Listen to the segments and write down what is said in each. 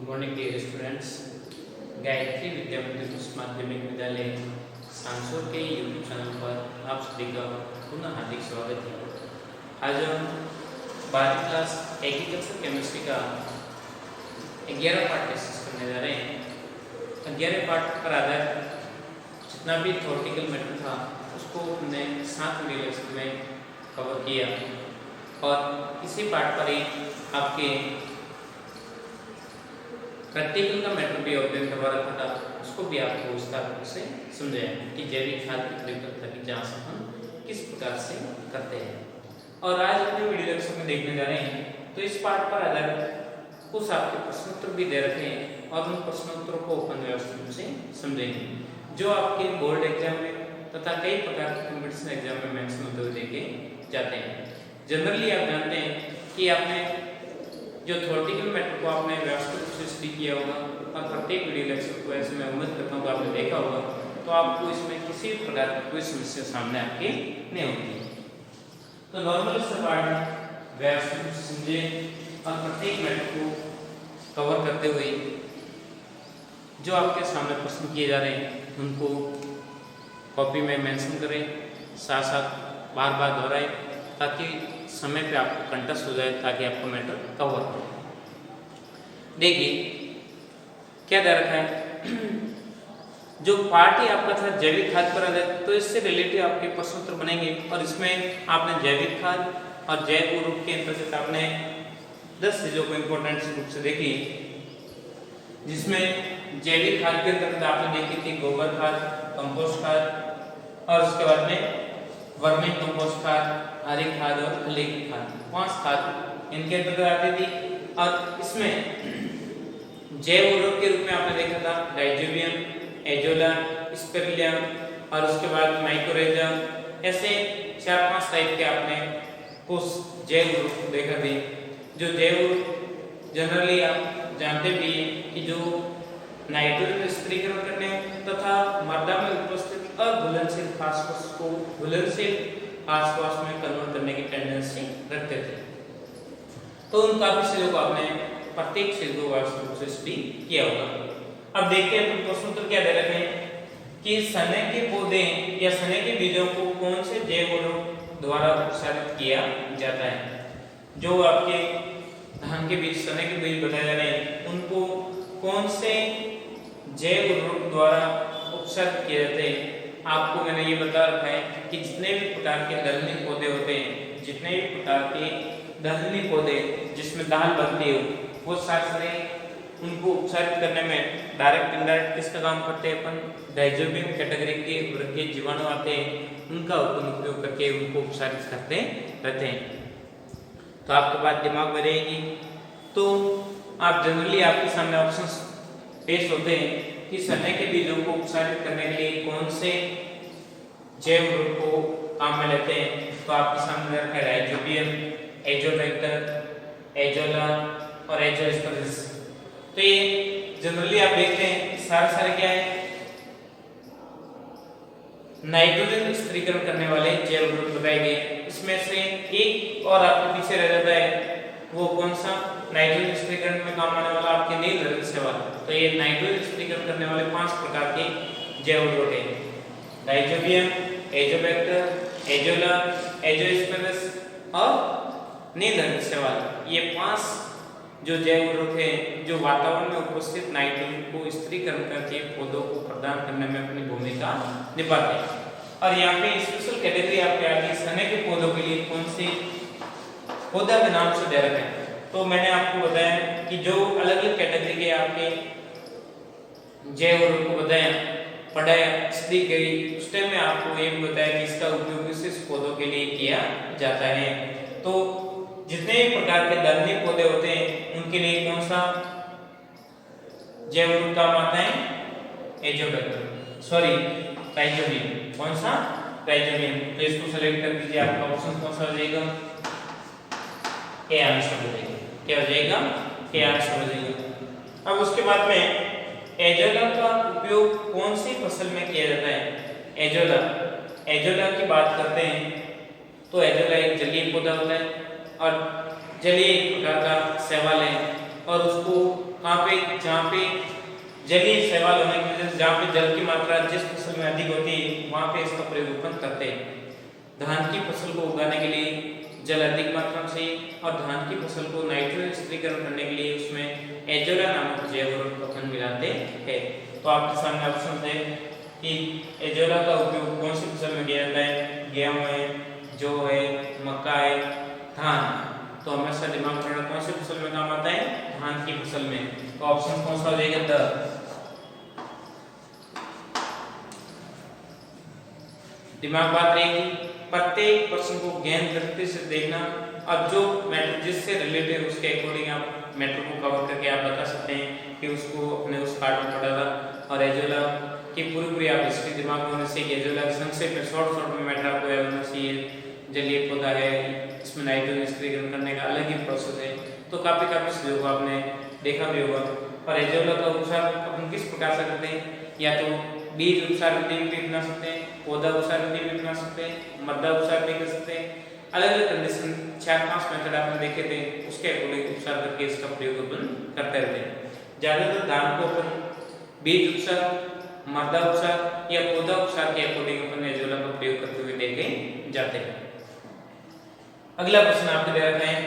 Good morning dear students. Gayatri Vidya Mandir Uchch माध्यमिक विद्यालय सांसोर के यूट्यूब चैनल पर आप सभी का पुनः हार्दिक स्वागत है। आज हम 12वीं क्लास एग्रीकल्चर केमिस्ट्री का 11वां पार्ट डिस्कस करने जा रहे हैं। 11वें पार्ट पर आधारित जितना भी थ्योरेटिकल मैटर था उसको हमने 7 वीडियो लेक्चर में कवर किया और इसी पार्ट पर ही आपके प्रैक्टिकल का मैटर भी ऑब्जेक्ट करवा रखा था, उसको भी आपको विस्तार से समझाया कि जैविक खाद की प्रयोगकर्ता की जांच हम किस प्रकार से करते हैं। और आज अपने वीडियो लेक्चर में देखने जा रहे हैं तो इस पार्ट पर आधारित कुछ आपके प्रश्नोत्तर भी दे रखे हैं और उन प्रश्नोत्तरों को अपन व्यवस्थित रूप से समझेंगे जो आपके बोर्ड एग्जाम में तथा कई प्रकार के कॉम्पिटिशन एग्जाम में मेंशन होते हुए देखे जाते हैं। जनरली आप जानते हैं कि आपने जो थ्योरेटिकल मैटर को आपने व्यवस्थित रूप से स्टडी किया होगा और प्रत्येक वीडियो लेक्चर को ऐसे मैं उम्मीद करता हूँ कि आपने देखा होगा, तो आपको इसमें किसी भी प्रकार की कोई समस्या सामने आपके नहीं होगी। तो नॉर्मल से पार्ट व्यवस्थित रूप से समझे और प्रत्येक मैटर को कवर करते हुए जो आपके सामने प्रश्न किए जा रहे हैं उनको कॉपी में मेंशन करें, साथ साथ बार बार दोहराएं ताकि समय पे आपको कंटस्ट हो जाए, ताकि आपको मैटर कवर हो। देखिए क्या दे रखा है जो पार्ट ही आपका था जैविक खाद पर आधारित, तो इससे रिलेटेड आपके प्रश्नोत्तर बनेंगे और इसमें आपने जैविक खाद और जैव उर्वरक के अंतर्गत आपने 10 चीजों को इंपॉर्टेंट रूप से देखी, जिसमें जैविक खाद के अंतर्गत आपने देखी थी गोबर खाद, कंपोस्ट खाद और उसके बाद में वर्मी कंपोस्ट खाद, हरी खाद और खली की खाद, 5 खाद इनके अंतर्गत आती थी। और इसमें जैव उर्वरक के रूप में आपने देखा था राइजोबियम, एजोला, स्पिरुलियम और उसके बाद माइकोरेजा, ऐसे 4-5 टाइप के आपने कुछ जैव उर्वरक देखा थे। जो जैव उर्वरक जनरली आप जानते भी कि जो नाइट्रोजन स्थिरीकरण करने तथा मृदा में उपस्थित अघुलनशील फास्फोरस को घुलनशील फास्फोरस में कन्वर्ट करने की टेंडेंसी रखते थे। तो उन काफी चीजों को आपने प्रत्येक चीज को वास्तव रूप से स्टडी किया होगा। अब देखते हैं प्रश्नोत्तर क्या दे रखे हैं कि सने के पौधे या सने के बीजों को कौन से जैव उर्वरक द्वारा प्रसारित किया जाता है। जो आपके धान के बीज, सने के बीज बताए जा रहे हैं, उनको कौन से जैव उर्वरक द्वारा उपचारित किए जाते हैं। आपको मैंने ये बता रखा है कि जितने भी प्रकार के दलहनी पौधे होते हैं, जितने भी प्रकार के दलहनी पौधे जिसमें दाल बनती है, वो सारे उनको उपचारित करने में डायरेक्ट इनडायरेक्ट किसका काम करते हैं अपन, राइजोबियम कैटेगरी के वर्गीय जीवाणु आते हैं, उनका उपयोग करके उनको उपचारित करते रहते हैं। तो आपके पास दिमाग में रहेगी। तो आप जनरली आपके सामने ऑप्शंस पेश होते हैं कि सने के बीजों को उपचारित करने के लिए कौन से जैव उर्वरक को काम में लेते हैं। तो आपके सामने रखा है राइजोबियम, एजोबैक्टर, एजोला और एजोस्पेरिस। तो ये जनरली आप देखते हैं सारे क्या है, नाइट्रोजन स्थिरीकरण करने वाले जैव उर्वरक बताए गए। इसमें से एक और आपके पीछे रह जाता है, वो कौन सा, नाइट्रोजन स्थिरीकरण में काम आने वाला आपके नील रंग से वाला। तो ये नाइट्रोजन स्थिरीकरण करने वाले 5 प्रकार के जैव उर्वरक हैं, राइजोबियम, एजोबैक्टर, एजोला, एजोस्पेरिस और नील रंग से वाला। ये 5 जो जैव उर्वरक हैं जो वातावरण में उपस्थित नाइट्रोजन को स्थिरीकरण करके पौधों को प्रदान करने में अपनी भूमिका निभाते हैं। और यहाँ पे स्पेशल कैटेगरी आपके आगे सने के पौधों के लिए कौन से पौधा के नाम से दे रखे हैं। तो मैंने आपको बताया कि जो अलग अलग कैटेगरी के आपके जैव उर्वरक को बताया, पढ़ाया, स्टडी करी, उस टाइम में आपको ये बताया कि इसका उपयोग विशेष पौधों के लिए किया जाता है। तो जितने भी प्रकार के दलहनी पौधे होते हैं उनके लिए कौन सा जैव उर्वरक काम आता है, एजोबैक्टर, सॉरी राइजोबियम। कौन सा, राइजोबियम। तो इसको सेलेक्ट कर दीजिए। आपका ऑप्शन कौन सा हो जाएगा, ए आंसर हो जाएगा। क्या हो जाएगा, ए आंसर हो जाएगा। अब उसके बाद में एजोला का उपयोग कौन सी फसल में किया जाता है। एजोला की बात करते हैं तो एजोला एक जलीय पौधा होता है और जलीय एक प्रकार का शैवाल है और उसको वहाँ पे जहाँ पे जलीय शैवाल होने की वजह से जहाँ पे जल की मात्रा जिस फसल में अधिक होती है वहाँ पे इसका प्रयोग अपन करते हैं। धान की फसल को उगाने के लिए जल अधिक मात्रा में चाहिए और धान की फसल को नाइट्रोजन स्थिरीकरण करने के लिए उसमें एजोला नामक जैव उर्वरक अपन मिलाते हैं। तो आपके सामने ऑप्शन है कि एजोला का उपयोग कौन सी फसल में किया जाता है? गेहूं है, जौ है, मक्का है, धान। तो हमेशा दिमाग में रखना कौन सी फसल में काम आता है? धान की फसल में। तो ऑप्शन कौन सा हो जाएगा? द। दिमाग बात रहेगी प्रत्येक प्रश्न को गहन दृष्टि से देखना और जो मैटर जिससे रिलेटेड उसके अकॉर्डिंग आप मैटर को कवर करके आप बता सकते हैं कि उसको अपने उस पार्ट में पढ़ा था। और एजोला की पूरी आप हिस्ट्री दिमाग में होने से एजोला संक्षेप में शॉर्ट में मैटर आपको याद होना चाहिए। जलीय पौधा है, इसमें नाइट्रोजन स्थिरीकरण करने का अलग ही प्रोसेस है। तो काफी चीजों को आपने देखा भी होगा। और एजोला का उपचार अपन किस प्रकार से करते हैं? या तो बीज उपचार विधि भी अपना सकते हैं, पौधा उपचार विधि भी अपना सकते हैं, मृदा उपचार भी कर सकते हैं। अलग अलग कंडीशन 4-5 मेथड आपने देखे थे, उसके अकॉर्डिंग उपचार करके इसका प्रयोग अपन करते रहते हैं। ज्यादातर धान को अपन बीज उपचार, मृदा उपचार या पौधा उपचार के अकॉर्डिंग अपन एजोला का प्रयोग करते हुए देखे जाते हैं। अगला प्रश्न आपके दे रखा है,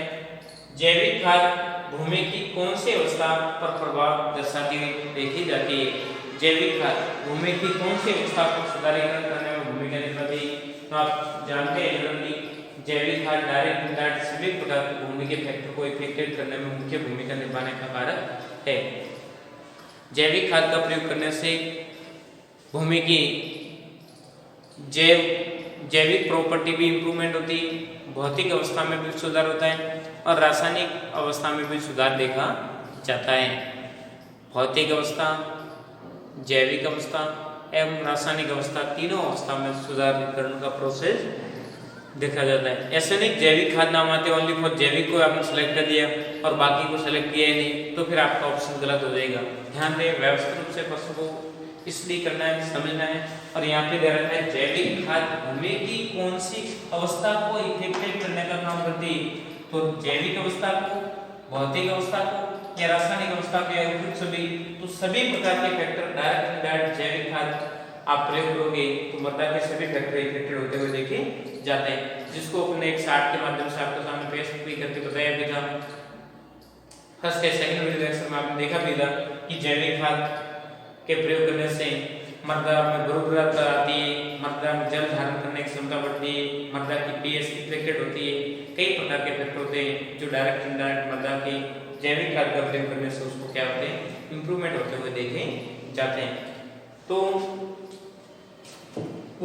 जैविक खाद भूमि की कौन सी अवस्था पर प्रभाव दर्शाती हुई देखी जाती है? जैविक खाद भूमि की कौन सी अवस्था को सुधारीकरण करने में भूमिका निभाती है? तो आप जानते हैं कि जैविक खाद डायरेक्ट इनडायरेक्ट सभी प्रकार की भूमि के फैक्टर को इफेक्टेड करने में मुख्य भूमिका निभाने का कारक है। जैविक खाद का प्रयोग करने से भूमि की जैविक प्रॉपर्टी भी इंप्रूवमेंट होती है, भौतिक अवस्था में भी सुधार होता है और रासायनिक अवस्था में भी सुधार देखा जाता है। भौतिक अवस्था, जैविक अवस्था एवं रासायनिक अवस्था तीनों अवस्था में सुधारीकरण का प्रोसेस देखा जाता है। ऐसे नहीं जैविक खाद नाम आते ओनली फॉर जैविक को आपने सेलेक्ट कर दिया और बाकी को सेलेक्ट किया ही नहीं, तो फिर आपका ऑप्शन गलत हो जाएगा। ध्यान दें, व्यवस्थित रूप से प्रश्न को इसलिए करना है, समझना है। और यहाँ पे दे रखा है जैविक खाद भूमि की कौन सी अवस्था को इफेक्टेड करने का काम करती है? तो जैविक अवस्था को, भौतिक अवस्था को या रासायनिक अवस्था को या सभी, तो सभी प्रकार के फैक्टर डायरेक्ट इनडायरेक्ट जैविक खाद आप प्रयोग करोगे तो मृदा के सभी फैक्टर इफेक्टेड होते हुए देखे जाते हैं, जिसको अपने एक चार्ट के माध्यम से आपके सामने पेश भी करके बताया भी था। फर्स्ट या सेकंड वीडियो लेक्चर में आपने देखा भी था कि जैविक खाद के प्रयोग करने से मृदा में गुरुत्वाकर्षण आती है, मृदा में जल धारण करने की क्षमता बढ़ती है, मृदा की पीएच इफेक्टेड होती है। कई प्रकार के फैक्टर होते हैं जो डायरेक्ट इनडायरेक्ट मृदा की जैविक खाद का प्रयोग करने से उसको क्या होते हैं, इंप्रूवमेंट होते हुए देखे जाते हैं। तो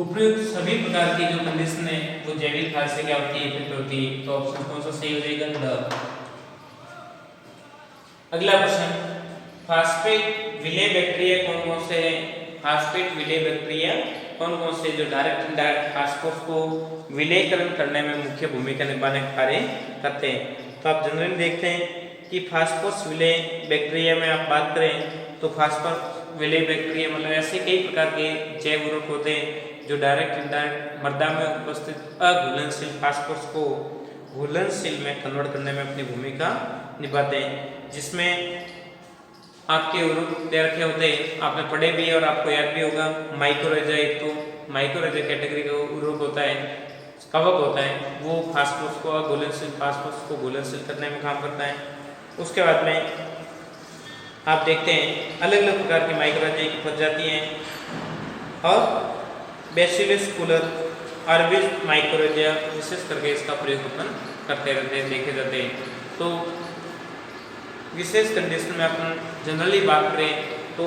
उपयुक्त सभी प्रकार की जो कंडीशन है वो जैविक खाद से क्या होती है, इफेक्ट होती है। तो ऑप्शन कौन सा सही हो जाएगा? द। अगला प्रश्न, फास्फेट विलेय बैक्टीरिया कौन कौन से हैं? फास्फेट विलेय बैक्टीरिया कौन कौन से जो डायरेक्ट इनडायरेक्ट फास्फोरस को विलेयकरण करने में मुख्य भूमिका निभाने का कार्य करते हैं? तो आप जनरली देखते हैं कि फास्फोरस विलेय बैक्टीरिया में आप बात करें तो फास्फोरस विलेय बैक्टीरिया मतलब ऐसे कई प्रकार के जैव उर्वरक होते हैं जो डायरेक्ट इनडायरेक्ट मृदा में उपस्थित अघुलनशील फास्फोरस को घुलनशील में कन्वर्ट करने में अपनी भूमिका निभाते हैं, जिसमें आपके उर्वरक दे रखे होते हैं, आपने पढ़े भी और आपको याद भी होगा। माइक्रोरेजा, एक तो माइक्रोरेजा कैटेगरी का उर्वरक होता है, कवक होता है, वो फास्फोरस को घुलनशील फास्फोरस को घुलनशील करने में काम करता है। उसके बाद में आप देखते हैं अलग अलग प्रकार की माइक्रोरेजा की प्रजाति हैं और बैसिलस कूलर आर्बिस माइक्रोरेजा विशेष करके इसका प्रयोग अपन करते रहते हैं, देखे जाते हैं। तो विशेष कंडीशन में अपन जनरली बात करें तो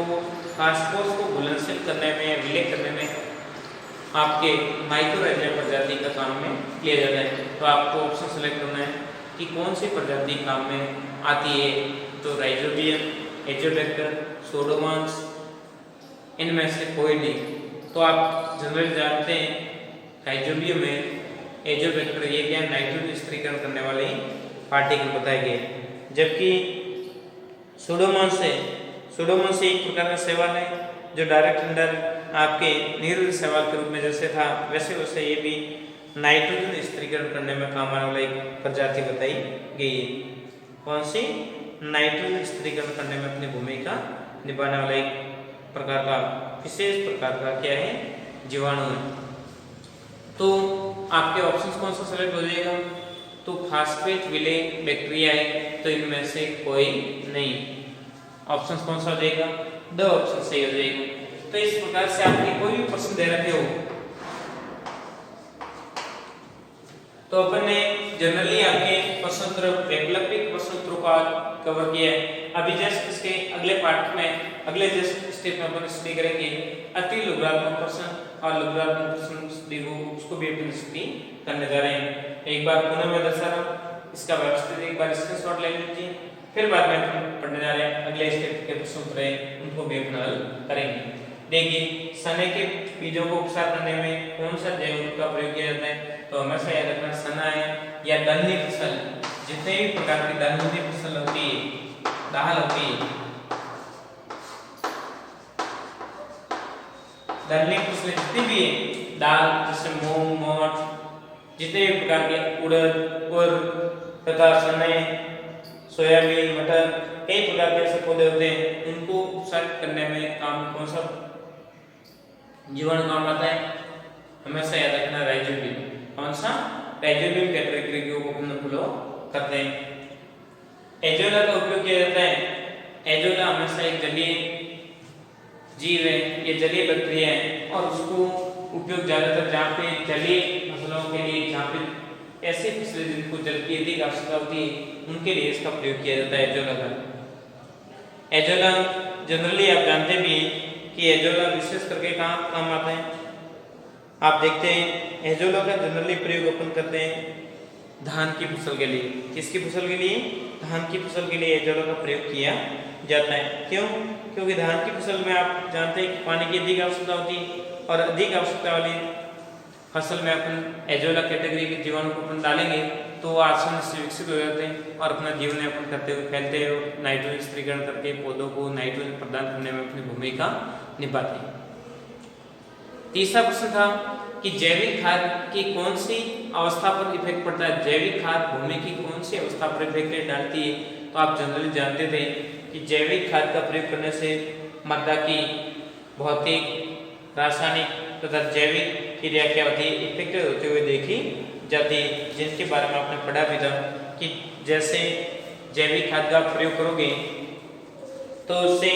फास्फोरस को घुलनशील करने में, विलय करने में आपके माइक्रोरेजा प्रजाति का काम में किया जाता है। तो आपको ऑप्शन सेलेक्ट करना है कि कौन सी प्रजाति काम में आती है। तो राइजोबियम, एजोबैक्टर, सोडोमोनास, इनमें से कोई नहीं। तो आप जनरली जानते हैं राइजोबियम में एजोबैक्टर ये क्या नाइट्रोजन स्थिरीकरण करने वाले पार्टिकल बताए गए, जबकि सुडोमोनास एक प्रकार का शैवाल है जो डायरेक्ट इनडायरेक्ट आपके नील शैवाल के रूप में जैसे था वैसे ये भी नाइट्रोजन स्थिरीकरण करने में काम आने वाला एक प्रजाति बताई गई है। कौन सी? नाइट्रोजन स्थिरीकरण करने में अपनी भूमिका निभाने वाला एक प्रकार का विशेष प्रकार का क्या है, जीवाणु है। तो आपके ऑप्शन कौन सा सेलेक्ट हो जाएगा? तो फास्फेट विले बैक्टीरिया है, तो इनमें से कोई नहीं। ऑप्शन कौन सा हो जाएगा? द ऑप्शन सही हो जाएगा। तो इस प्रकार से आपके कोई भी प्रश्न दे रखे हो तो अपन ने जनरली आपके प्रश्नोत्तर वैकल्पिक प्रश्नोत्तरों का कवर किया है। अभी जस्ट इसके अगले पार्ट में, अगले जस्ट स्टेप में अपन स्टडी करेंगे अति लघुत्मक प्रश्न और लघुत्मक प्रश्न स्टडी को, उसको भी अपन स्टडी करने जा रहे हैं। एक बार पुनः मैं दर्शा रहा हूं, इसका व्यवस्थित एक बार स्क्रीनशॉट ले लीजिए, फिर बाद में अपन पढ़ने जा रहे हैं अगले स्टेप के प्रश्नोत्तर हैं, उनको भी अपन हल करेंगे। देखिए, सने के बीजों को उपचार करने में कौन सा जैव का प्रयोग किया जाता है? तो हमेशा याद रखना सना है या दलहनी फसल, जितने भी प्रकार की दलहनी फसल होती है, दाल होती है, दलहनी फसलें जितनी भी है, दाल जैसे मूंग, मोठ, जितने भी प्रकार के उड़द, उर्द तथा चने, सोयाबीन, मटर, कई प्रकार के ऐसे पौधे होते हैं, उनको उपचार करने में काम कौन सा जीवाणु काम आता है? हमेशा याद रखना राइजोबियम। कौन सा? राइजोबियम कैटेगरी को अपन फॉलो करते हैं। एजोला का उपयोग किया जाता है। एजोला हमेशा एक जलीय जीव है, ये जलीय बैक्टीरिया है और उसको उपयोग ज्यादातर जहाँ पे जलीय फसलों के लिए, जहाँ पे ऐसी फसलें जिनको जल की अधिक आवश्यकता होती है, उनके लिए इसका प्रयोग किया जाता है एजोला का। एजोला जनरली आप जानते भी हैं कि एजोला विशेष करके कहाँ काम आता है? आप देखते हैं एजोला का जनरली प्रयोग अपन करते हैं धान की फसल के लिए। किसकी फसल के लिए? धान की फसल के लिए एजोला का प्रयोग किया जाता है। क्यों? क्योंकि धान की फसल में आप जानते हैं कि पानी की अधिक आवश्यकता होती है और अधिक आवश्यकता वाली फसल में अपन एजोला कैटेगरी के जीवाणु को अपन डालेंगे तो वो आसानी से विकसित हो जाते हैं और अपना जीवन यापन करते हुए फैलते हुए नाइट्रोजन स्थिरीकरण करके पौधों को नाइट्रोजन प्रदान करने में अपनी भूमिका निभाते हैं। तीसरा प्रश्न था कि जैविक खाद की कौन सी अवस्था पर इफेक्ट पड़ता है? जैविक खाद भूमि की कौन सी अवस्था पर इफेक्ट डालती है? तो आप जनरली जानते थे कि जैविक खाद का प्रयोग करने से मृदा की भौतिक, रासायनिक तथा जैविक क्रिया क्या होती है, इफेक्टेड होते हुए देखी जाती है, जिनके बारे में आपने पढ़ा भी था कि जैसे जैविक खाद का प्रयोग करोगे तो उससे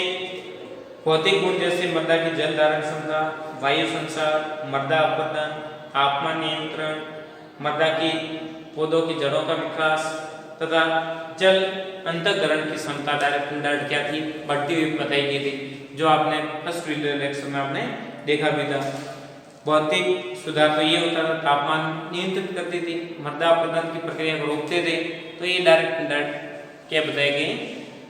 भौतिक गुण जैसे मृदा की जल धारण क्षमता, वायु संचार, मृदा अपरदन, तापमान नियंत्रण, मृदा की पौधों की जड़ों का विकास तथा जल अंतःकरण की क्षमता डायरेक्ट क्या थी, बढ़ती हुई बताई गई थी, जो आपने फर्स्ट वीडियो लेक्चर में आपने देखा भी था। भौतिक सुधार तो ये होता था, तापमान नियंत्रित करती थी, मृदा अपरदन की प्रक्रिया को रोकते थे। तो ये डायरेक्ट क्या बताए गए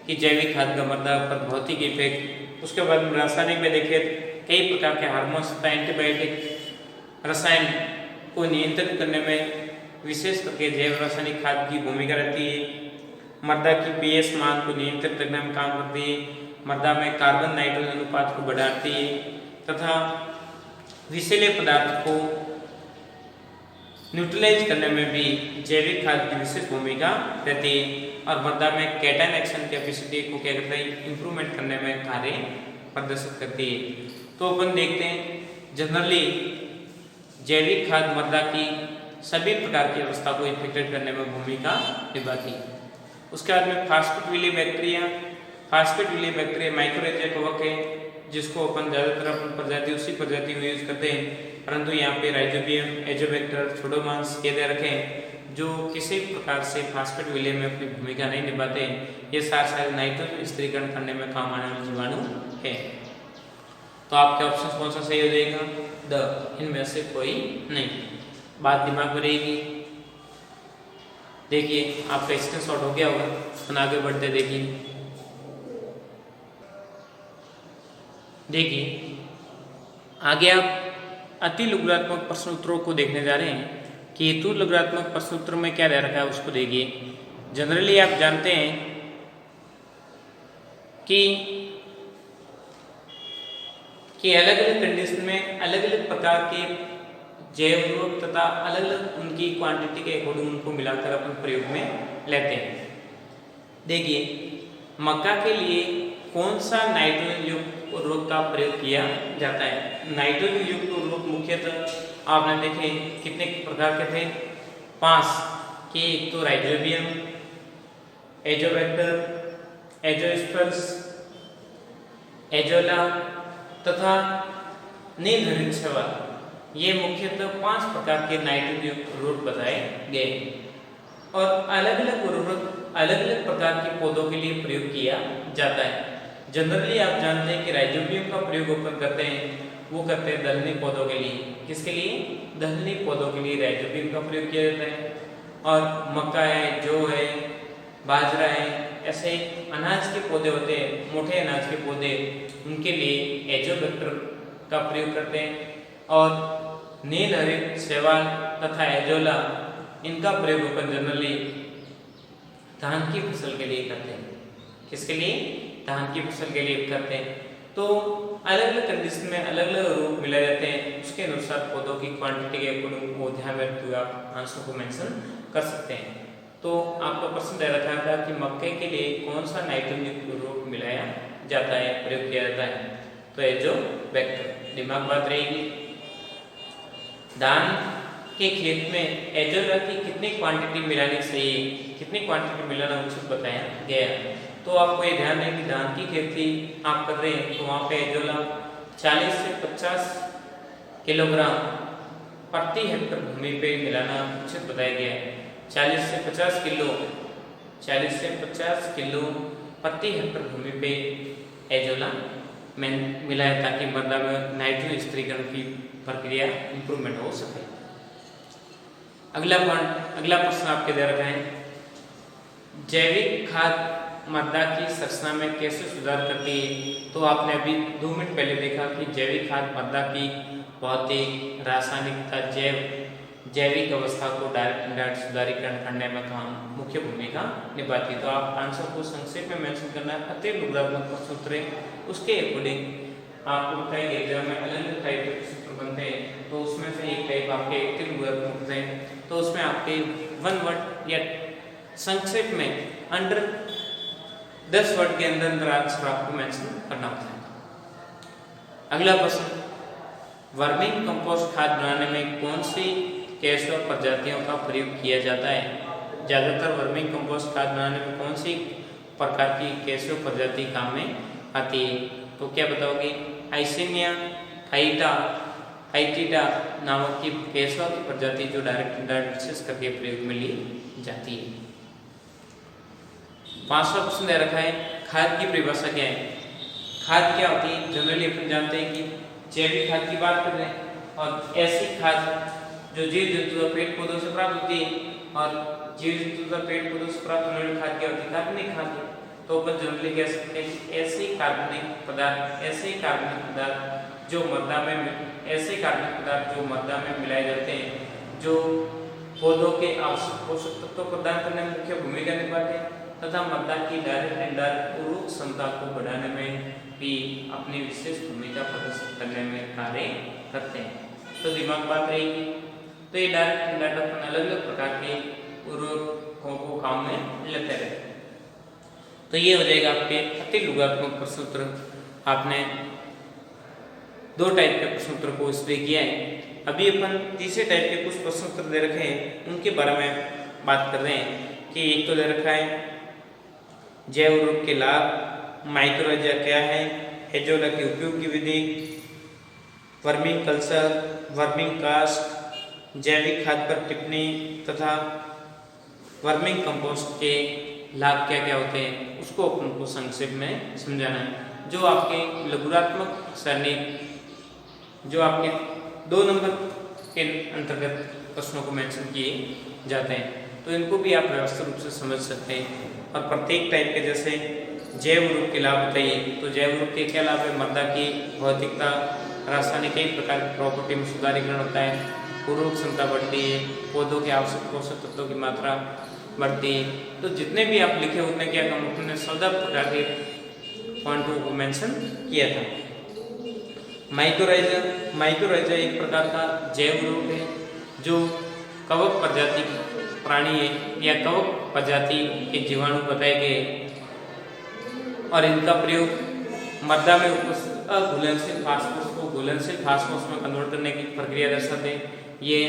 कि जैविक खाद का मृदा पर भौतिक इफेक्ट। उसके बाद में रासायनिक में देखें कई प्रकार के हार्मोन्स तथा एंटीबायोटिक रसायन को नियंत्रित करने में विशेष करके जैव रासायनिक खाद की भूमिका रहती है। मृदा की पीएच मान को नियंत्रित करने में काम करती है, मृदा में कार्बन नाइट्रोजन अनुपात को बढ़ाती है तथा विषैले पदार्थ को न्यूट्रलाइज करने में भी जैविक खाद की विशेष भूमिका रहती है और मृदा में कैटायन एक्शन कैपेसिटी को क्या करता है, इंप्रूवमेंट करने में कार्य प्रदर्शित करती है। तो अपन देखते हैं जनरली जैविक खाद मृदा की सभी प्रकार की अवस्था को इफेक्टेड करने में भूमिका निभाती है। उसके बाद में फास्फेट विले बैक्टीरिया, फास्फेट विले बैक्टीरिया माइक्रोरेजिया कवक है, जिसको अपन ज़्यादातर अपन प्रजाति उसी प्रजाति में यूज करते हैं, परंतु यहाँ पे राइजोबियम, एजोबैक्टर, छोडोमोनास ये दे रखे हैं जो किसी प्रकार से फास्फेट विले में अपनी भूमिका नहीं निभाते हैं। ये सारे नाइट्रोजन स्थिरीकरण करने में काम आने वाले जीवाणु है। तो आपके ऑप्शन कौन सा सही हो जाएगा? द, इनमें से कोई नहीं। बात दिमाग में रहेगी। देखिए आपका स्क्रीनशॉट हो गया होगा, तो आगे बढ़ते देखिए। देखिए आगे आप अति लघुत्मक प्रश्नोत्तरों को देखने जा रहे हैं कि हेतु लघुत्मक प्रश्नोत्तर में क्या दे रखा है उसको देखिए। जनरली आप जानते हैं कि अलग अलग कंडीशन में अलग अलग प्रकार के जैव तथा अलग अलग उनकी क्वांटिटी के अकॉर्डिंग उनको मिलाकर अपन प्रयोग में लेते हैं। देखिए मक्का के लिए कौन सा नाइट्रोजन युक्त उर्वरक का प्रयोग किया जाता है? नाइट्रोजन युक्त उर्वरक मुख्यतः आपने देखे कितने प्रकार के थे? 5 कि एक तो राइजोबियम, एजोबैक्टर, एजोस्पर्स, एजोला तथा नीलहरित शैवाल। ये मुख्यतः 5 प्रकार के नाइट्रोजन युक्त उर्वरक बताए गए और अलग अलग उर्वरक अलग अलग प्रकार के पौधों के लिए प्रयोग किया जाता है। जनरली आप जानते हैं कि राइजोबियम का प्रयोग अपन करते हैं, वो करते हैं दलहनी पौधों के लिए। किसके लिए? दलहनी पौधों के लिए राइजोबियम का प्रयोग किया जाता है। और मक्का है, जौ है, बाजरा है, ऐसे अनाज के पौधे होते हैं, मोटे अनाज के पौधे, उनके लिए एजोबैक्टर का प्रयोग करते हैं। और नीलहरित शैवाल तथा एजोला, इनका प्रयोग अपन जनरली धान की फसल के लिए करते हैं। किसके लिए? धान की फसल के लिए करते हैं। तो अलग अलग कंडीशन में अलग अलग रूप मिलाए जाते हैं, उसके अनुसार पौधों की क्वांटिटी के अकॉर्डिंग वो ध्यान में रखते हुए आप आंसर को मेंशन कर सकते हैं। तो आपका प्रश्न दे रखा था कि मक्के के लिए कौन सा नाइट्रोजन युक्त उर्वरक मिलाया जाता है, प्रयोग किया जाता है? तो एजोबैक्टर। दिमाग बात रहेगी। धान के खेत में एजोला की कितनी क्वांटिटी मिलानी चाहिए, कितनी क्वांटिटी मिलाना उचित बताया गया? तो आपको ये ध्यान है कि धान की खेती आप कर रहे हैं तो वहाँ पे एजोला 40 से 50 किलोग्राम प्रति हेक्टर भूमि पे मिलाना उचित बताया गया है। 40 से 50 किलो 40 से 50 किलो प्रति हेक्टर भूमि पे एजोला में मिलाया ताकि मृदा में नाइट्रोजन स्थिरीकरण की प्रक्रिया इंप्रूवमेंट हो सके। अगला प्रश्न आपके दे रखा है, जैविक खाद मृदा की संरचना में कैसे सुधार करती है? तो आपने अभी 2 मिनट पहले देखा कि जैविक खाद मृदा की भौतिक, रासायनिक तथा जैविक अवस्था को डायरेक्ट इनडायरेक्ट सुधारीकरण करने में काम मुख्य भूमिका निभाती है। तो आप आंसर को संक्षेप में मेंशन करना है। अतिरिक्त रूपात्मक सूत्र उसके अकॉर्डिंग आपको बताएंगे एग्जाम में अलग अलग टाइप के सूत्र बनते हैं, तो उसमें से एक टाइप आपके अतिरिक्त रूपात्मक हैं, तो उसमें आपके 1 वर्ड या संक्षेप में अंडर 10 वर्ड के अंदर आंसर आपको मेंशन करना होता है। अगला प्रश्न, वर्मिंग कंपोस्ट खाद बनाने में कौन सी केचुआ प्रजातियों का प्रयोग किया जाता है? ज्यादातर वर्मिंग कंपोस्ट खाद बनाने में कौन सी प्रकार की केचुआ प्रजाति काम में आती है? तो क्या बताओगे? आइसेनिया हाइटिडा नामक की केचुआ की प्रजाति जो डायरेक्ट इनडायरेक्ट विशेष करके प्रयोग में ली जाती है। 5वां प्रश्न दे रखा है, खाद की परिभाषा क्या है? खाद क्या होती है? जनरली अपन जानते हैं कि जैविक खाद की बात कर रहे हैं और ऐसी खाद जो जीव जंतु पेड़ पौधों से प्राप्त होती है, और जीव जंतु पेड़ पौधों से प्राप्त होने वाली खाद क्या होती है? कार्बनिक खाद। तो अपन जनरली कह सकते हैं कि ऐसे कार्बनिक पदार्थ जो मृदा में मिलाए जाते हैं, जो पौधों के आवश्यक पोषक तत्व प्रदान करने में मुख्य भूमिका निभाते हैं तथा मृदा की डायरेक्ट इनडायरेक्ट उर्वरक क्षमता को बढ़ाने में भी अपनी विशेष भूमिका प्रदर्शित करने में कार्य करते हैं। तो दिमाग बात रहेगी। तो ये डायरेक्ट इनडायरेक्ट अलग अलग प्रकार के उर्वरकों को काम में लेते रहते हैं। तो ये हो जाएगा आपके अतिलुगात्मक प्रश्न उत्तर। आपने 2 टाइप के प्रश्न उत्तर को स्टडी किया है। अभी अपन तीसरे टाइप के कुछ प्रश्न उत्तर दे रखे हैं, उनके बारे में बात कर रहे हैं कि एक तो दे रखा है जैव उर्वरक के लाभ, माइक्रोराइजा क्या है, एजोला की उपयोग की विधि, वर्मिंग कल्चर, वर्मिंग कास्ट, जैविक खाद पर टिप्पणी तथा वर्मिंग कंपोस्ट के लाभ क्या क्या होते हैं, उसको अपन को संक्षेप में समझाना है। जो आपके लघुरात्मक सरणी जो आपके 2 नंबर के अंतर्गत प्रश्नों को मेंशन किए जाते हैं, तो इनको भी आप व्यवस्थित रूप से समझ सकते हैं। और प्रत्येक टाइप के जैसे जैव उर्वरक के लाभ बताइए, तो जैव उर्वरक के क्या लाभ है? मृदा की भौतिकता, रासायनिक कई प्रकार की प्रॉपर्टी में सुधारीकरण होता है, उर्वरक क्षमता बढ़ती है, पौधों के आवश्यक पोषक तत्वों की मात्रा बढ़ती है। तो जितने भी आप लिखे उतने क्या कम अपने 14 प्रकार के पॉइंटों को मेंशन किया था। माइक्रोराइजा एक प्रकार का जैव उर्वरक है जो कवक प्रजाति प्राणी है या कवक प्रजाति के जीवाणु बताए गए और इनका प्रयोग मृदा में उपस्थित अघुलनशील फास्फोरस को घुलनशील फास्फोरस में कन्वर्ट करने की प्रक्रिया दर्शाते हैं। ये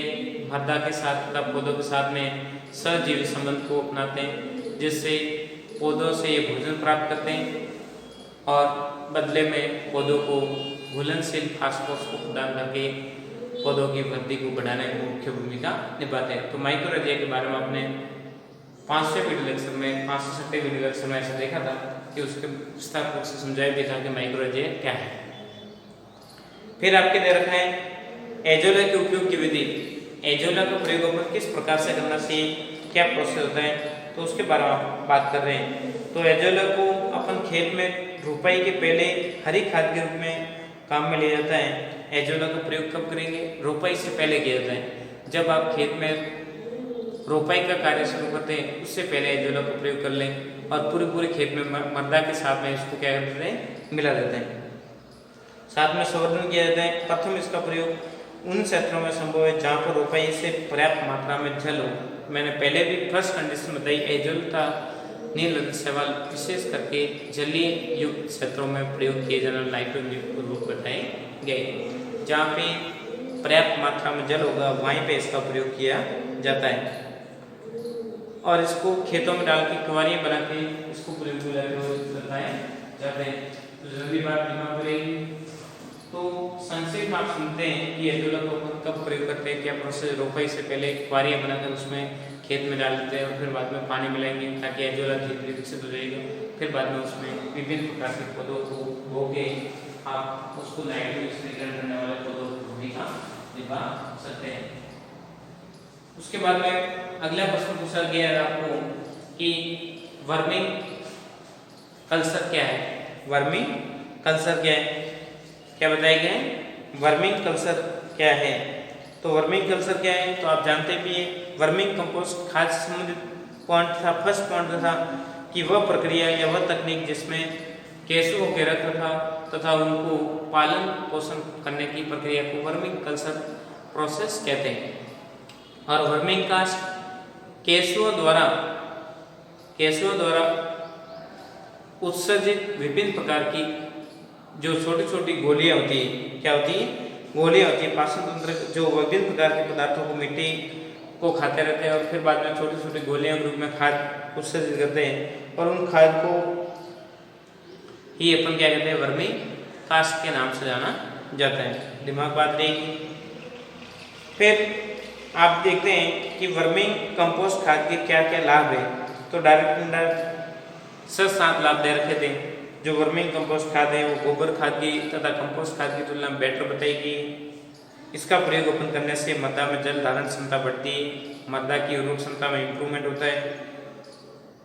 मृदा के साथ तथा पौधों के साथ में सहजीवी संबंध को अपनाते हैं, जिससे पौधों से ये भोजन प्राप्त करते हैं और बदले में पौधों को घुलनशील फास्फोरस को प्रदान करके पौधों की वृद्धि को बढ़ाने में मुख्य भूमिका निभाते हैं। तो माइक्रोरेजिया के बारे में आपने 5वें वीडियो लेक्चर में 5छठे वीडियो लेक्चर में ऐसा देखा था कि उसके विस्तार रूप से समझाया भी था कि माइक्रोरेजिया क्या है। फिर आपके दे रखा है एजोला के उपयोग की विधि। एजोला का प्रयोग अपन किस प्रकार से करना चाहिए, क्या प्रोसेस होता है, तो उसके बारे में बात कर रहे हैं। तो एजोला को अपन खेत में रोपाई के पहले हरी खाद के रूप में काम में लिया जाता है। एजोला का प्रयोग कब करेंगे, रोपाई से पहले किया जाता है। जब आप खेत में रोपाई का कार्य शुरू करते हैं उससे पहले एजोला का प्रयोग कर लें और पूरे खेत में मृदा के साथ में इसको क्या करते हैं, मिला देते हैं। साथ में संवर्धन किया जाता है। प्रथम इसका प्रयोग उन क्षेत्रों में संभव है जहाँ पर रोपाई से पर्याप्त मात्रा में जल हो। मैंने पहले भी फर्स्ट कंडीशन बताई, एजोला नील सवाल विशेष करके जलीय युक्त क्षेत्रों में प्रयोग किए जाने वाले नाइट्रोजन युक्त उर्वरक बताए गए। जहाँ पे पर्याप्त मात्रा में जल होगा वहीं पे इसका प्रयोग किया जाता है और इसको खेतों में डाल के क्वारियाँ बना के इसको प्रयोग बताए जाते हैं। तो जल्दी बात दिमाग रहेगी। तो संक्षेप में आप सुनते हैं कि एजोला को कब प्रयोग करते हैं, क्या प्रोसेस। रोपाई से पहले क्वारियाँ बनाकर उसमें खेत में डाल देते हैं और फिर बाद में पानी मिलाएंगे ताकि एजोला धीरे धीरे विकसित हो जाएगा। फिर बाद में उसमें विभिन्न प्रकार के पौधों को बो के आप उसको नाइट्रोजन करने वाले पौधों की भूमिका निभा सकते हैं। उसके बाद में अगला प्रश्न पूछा गया है आपको कि वर्मिंग कल्चर क्या है। वर्मिंग कल्चर क्या है, क्या बताया गया है, वर्मिंग कल्चर क्या है। तो वर्मिंग कल्चर क्या है, तो आप जानते भी हैं वर्मिंग कंपोस्ट खाद से संबंधित पॉइंट था। फर्स्ट पॉइंट था कि वह प्रक्रिया या वह तकनीक जिसमें केंचुओं के रख रखाव तथा उनको पालन पोषण करने की प्रक्रिया को वर्मिंग कल्चर प्रोसेस कहते हैं। और वर्मिंग कास्ट केंचुओं द्वारा उत्सर्जित विभिन्न प्रकार की जो छोटी छोटी गोलियां होती है, क्या होती है, गोलियां होती है, पाचन तंत्र जो विभिन्न प्रकार के पदार्थों को मिट्टी को खाते रहते हैं और फिर बाद में छोटी छोटी गोलियां के रूप में खाद उत्सर्जित करते हैं और उन खाद को ही अपन क्या कहते हैं, वर्मिंग कास्ट के नाम से जाना जाता है। दिमाग बात रहेगी। फिर आप देखते हैं कि वर्मिंग कंपोस्ट खाद के क्या क्या लाभ है। तो डायरेक्ट 7 लाभ दे रखे थे। जो वर्मिंग कंपोस्ट खाद है वो गोबर खाद की तथा कंपोस्ट खाद की तुलना में बेटर बताएगी। इसका प्रयोग अपन करने से मृदा में जल धारण क्षमता बढ़ती है, मृदा की उर्वरक क्षमता में इम्प्रूवमेंट होता है,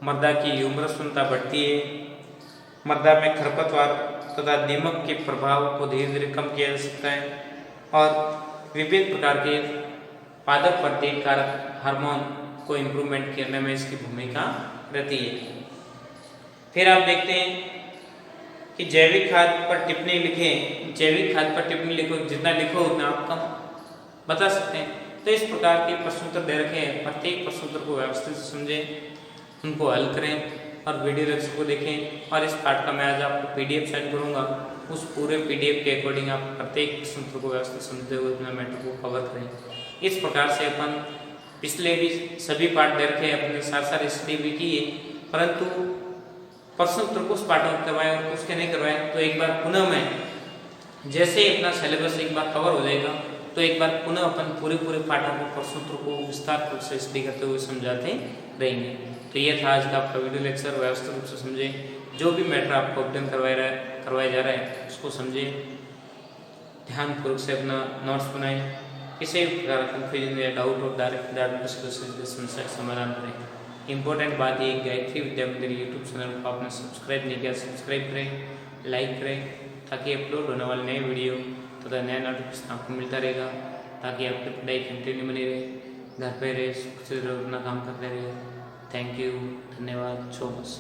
मृदा की ह्यूमरस क्षमता बढ़ती है, मृदा में खरपतवार तथा दीमक के प्रभाव को धीरे धीरे कम किया जा सकता है और विभिन्न प्रकार के पादप प्रतिकारक हार्मोन को इम्प्रूवमेंट करने में इसकी भूमिका रहती है। फिर आप देखते हैं कि जैविक खाद पर टिप्पणी लिखें। जैविक खाद पर टिप्पणी लिखो, जितना लिखो उतना आप कम बता सकते हैं। तो इस प्रकार के प्रश्नोत्तर दे रखे हैं। प्रत्येक प्रश्नोत्तर को व्यवस्थित से समझें, उनको हल करें और वीडियो लेक्चर को देखें। और इस पाठ का मैं आज आपको PDF सेंड करूँगा, उस पूरे PDF के अकॉर्डिंग आप प्रत्येक प्रश्नोत्तर को व्यवस्थित समझते हुए अपना मैटर को कवर करें। इस प्रकार से अपन पिछले भी सभी पाठ दे रखे हैं, अपने साथ स्टडी भी की है, परंतु प्रश्नोत्तर को उस पाठों में करवाएं और उसके नहीं करवाएं तो एक बार पुनः मैं जैसे ही अपना सिलेबस एक बार कवर हो जाएगा तो एक बार पुनः अपन पूरे पाठों को प्रश्नोत्तर को विस्तार रूप से स्टडी करते हुए समझाते रहेंगे। तो ये था आज का आपका वीडियो लेक्चर। व्यवस्थित रूप से समझें, जो भी मैटर आपको ऑब्टेन करवाया जा रहा है उसको समझें, ध्यानपूर्वक से अपना नोट्स बनाएं, किसी भी प्रकार का कन्फ्यूजन या डाउट हो डायरेक्ट समस्या का समाधान करें। इंपॉर्टेंट बात ये, गायत्री विद्या मंदिर यूट्यूब चैनल को आपने सब्सक्राइब नहीं किया, सब्सक्राइब करें, लाइक करें, ताकि अपलोड होने वाले नए वीडियो तथा नया नोटिफिकेशन आपको मिलता रहेगा, ताकि आपकी पढ़ाई कंटिन्यू बनी रहे, घर पे रहे, सुख से अपना काम करते रहे। थैंक यू, धन्यवाद, सो मच।